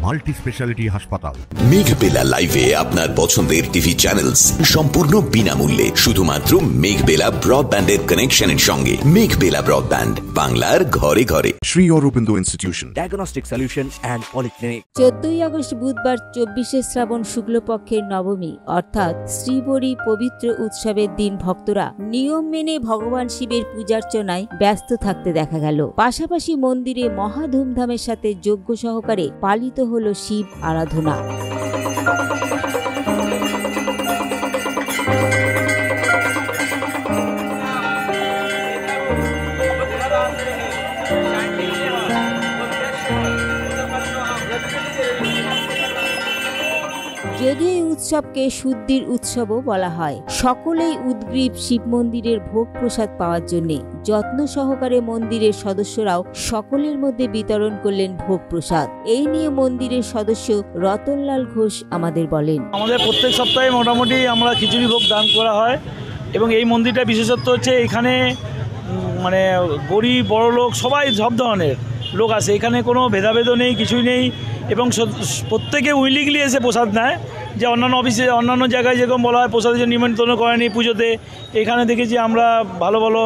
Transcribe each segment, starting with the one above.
Multi speciality হাসপাতাল। মেঘবেলা লাইভে আপনার পছন্দের টিভি চ্যানেলস সম্পূর্ণ বিনামূল্যে শুধুমাত্র মেঘবেলা ব্রডব্যান্ডের কানেকশনের সঙ্গে। মেঘবেলা ব্রডব্যান্ড, বাংলার ঘরে ঘরে। Sri Aurobindo Institution, diagnostic solution and polyclinic. 14ই আগস্ট বুধবার 24শে শ্রাবণ শুক্লপক্ষের নবমী অর্থাৎ শ্রীবরী পবিত্র উৎসবের দিন ভক্তরা নিয়ম মেনে ভগবান শিবের পূজার্চনায় ব্যস্ত থাকতে দেখা গেল। পাশাপাশি মন্দিরে মহা ধুমধামের সাথে যজ্ঞ সহকারে পালিত হল শিব আরাধনা। যদিও এই উৎসবকে শুদ্ধির উৎসবও বলা হয়, সকলেই উদ্গ্রীব শিব মন্দিরের ভোগ প্রসাদ পাওয়ার জন্য যত্ন সহকারে মন্দিরের সদস্যরাও সকলের মধ্যে বিতরণ করলেন ভোগ প্রসাদ। এই নিয়ে মন্দিরের সদস্য রতনলাল ঘোষ আমাদের বলেন, আমাদের প্রত্যেক সপ্তাহে মোটামুটি আমরা খিচুড়ি ভোগ দান করা হয় এবং এই মন্দিরটা বিশেষত্ব হচ্ছে এখানে মানে গরিব বড় লোক সবাই সব ধরনের লোক আসে, এখানে কোনো ভেদাভেদও নেই, কিছুই নেই এবং প্রত্যেকে উইলিংলি এসে প্রসাদ নেয়। যে অন্যান্য অফিসে অন্যান্য জায়গায় যেরকম বলা হয় প্রসাদের জন্য নিমন্ত্রণ করেনি পুজোতে, এখানে দেখেছি আমরা ভালো ভালো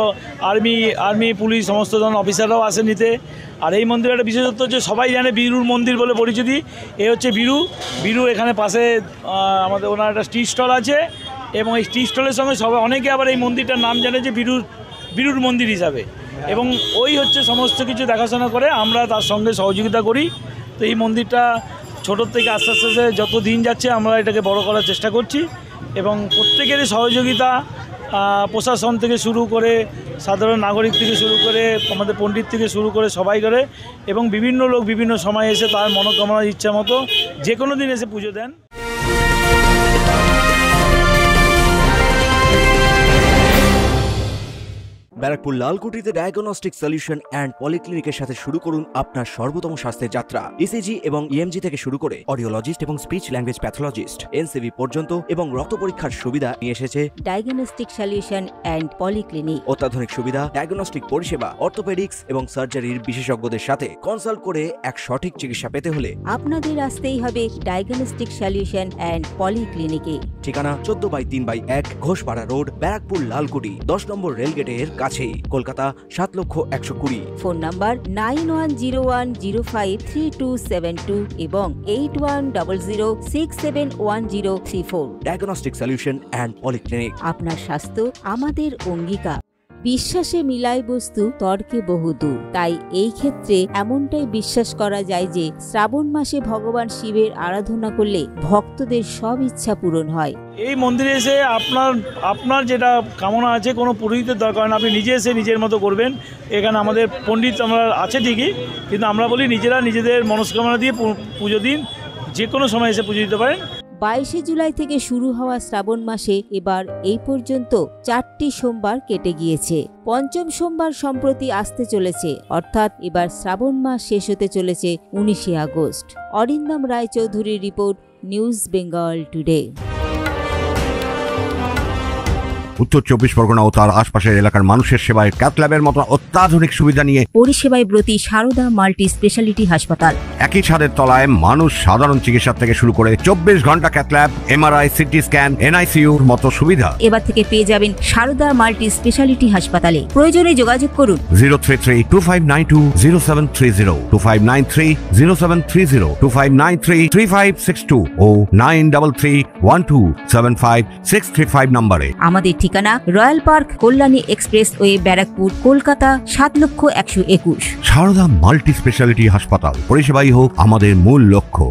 আর্মি পুলিশ সমস্ত ধরনের অফিসাররাও আসে নিতে। আর এই মন্দিরের একটা বিশেষত্ব হচ্ছে সবাই জানে বীরুর মন্দির বলে পরিচিতি। এ হচ্ছে বীরু এখানে পাশে আমাদের ওনার একটা টি স্টল আছে এবং এই টি স্টলের সঙ্গে সবাই অনেকে আবার এই মন্দিরটার নাম জানে যে বীরুর মন্দির হিসাবে, এবং ওই হচ্ছে সমস্ত কিছু দেখাশোনা করে আমরা তার সঙ্গে সহযোগিতা করি। তো এই মন্দিরটা ছোটোর থেকে আস্তে আস্তে যত দিন যাচ্ছে আমরা এটাকে বড় করার চেষ্টা করছি এবং প্রত্যেকেরই সহযোগিতা প্রশাসন থেকে শুরু করে সাধারণ নাগরিক থেকে শুরু করে আমাদের পণ্ডিত থেকে শুরু করে সবাই করে এবং বিভিন্ন লোক বিভিন্ন সময় এসে তার মনোকামনা ইচ্ছা মতো যে কোনো দিন এসে পুজো দেন। ব্যারাকপুর লালকুটিতে ডায়াগনস্টিক সলিউশন অ্যান্ড পলিক্লিনিকের সাথে শুরু করুন আপনার সর্বোত্তম স্বাস্থ্যের যাত্রা। ইসিজি এবং ইএমজি থেকে শুরু করে অডিওলজিস্ট এবং স্পিচ ল্যাঙ্গুয়েজ প্যাথোলজিস্ট, এনসিভি পর্যন্ত এবং রক্ত পরীক্ষার সুবিধা নিয়ে এসেছে ডায়াগনস্টিক সলিউশন অ্যান্ড পলিক্লিনিক। অত্যাধুনিক সুবিধা, ডায়াগনস্টিক পরিষেবা, অর্থোপেডিক্স এবং সার্জারির বিশেষজ্ঞদের সাথে কনসাল্ট করে এক সঠিক চিকিৎসা পেতে হলে আপনাদের আসতেই হবে ডায়াগনস্টিক সলিউশন অ্যান্ড পলিক্লিনিকে। ঠিকানা 14/3/1 ঘোষপাড়া রোড, ব্যারাকপুর লালকুটি, 10 নম্বর রেলগেটের কাছেই, কলকাতা 7,120,000। ফোন নাম্বার 9101053272 এবং 8100671034। Diagnostic solution and polyclinic. আপনার স্বাস্থ্য আমাদের অঙ্গীকার। বিশ্বাসে মিলায় বস্তু তর্কে বহুদূর, তাই এই ক্ষেত্রে এমনটাই বিশ্বাস করা যায় যে শ্রাবণ মাসে ভগবান শিবের আরাধনা করলে ভক্তদের সব ইচ্ছা পূরণ হয়। এই মন্দিরে এসে আপনার যেটা কামনা আছে কোনো পুরোহিতের দরকার না, আপনি নিজে এসে নিজের মতো করবেন। এখানে আমাদের পণ্ডিত আমরা আছে ঠিকই, কিন্তু আমরা বলি নিজেরা নিজেদের মনস্কামনা দিয়ে পুজো দিন, যে কোনো সময় এসে পুজো দিতে পারেন। 22শে জুলাই থেকে শুরু হওয়া শ্রাবণ মাসে এবার এই পর্যন্ত 4টি সোমবার কেটে গিয়েছে। পঞ্চম সোমবার সম্প্রতি আসতে চলেছে, অর্থাৎ এবার শ্রাবণ মাস শেষ হতে চলেছে 19শে আগস্ট। অরিন্দম রায়চৌধুরীর রিপোর্ট, নিউজ বেঙ্গল টুডে। উত্তর 24 পরগনা ও তার আশপাশের এলাকার মানুষের সেবায় ক্যাথ ল্যাবের মতো অত্যাধুনিক সুবিধা নিয়ে পরিষেবায় ব্রতী সারদা মাল্টি স্পেশালিটি হাসপাতাল। একই ছাদের তলায় মানুষ সাধারণ চিকিৎসা থেকে শুরু করে 24 ঘন্টা cath lab, MRI, CT scan, এনআইসিইউর মতো সুবিধা এবার থেকে পেয়ে যাবেন সারদা মাল্টি স্পেশালিটি হাসপাতালে। প্রয়োজনে যোগাযোগ করুন 033-2592-0730, 2593-0730, 2593-3562 ও 9331275635 নম্বরে। আমাদের ঠিকানা royal park, Kalyani expressway, Barrackpore, Kolkata 7,121,000। Sarada multi speciality হাসপাতাল, পরিষেবাই হোক আমাদের মূল লক্ষ্য।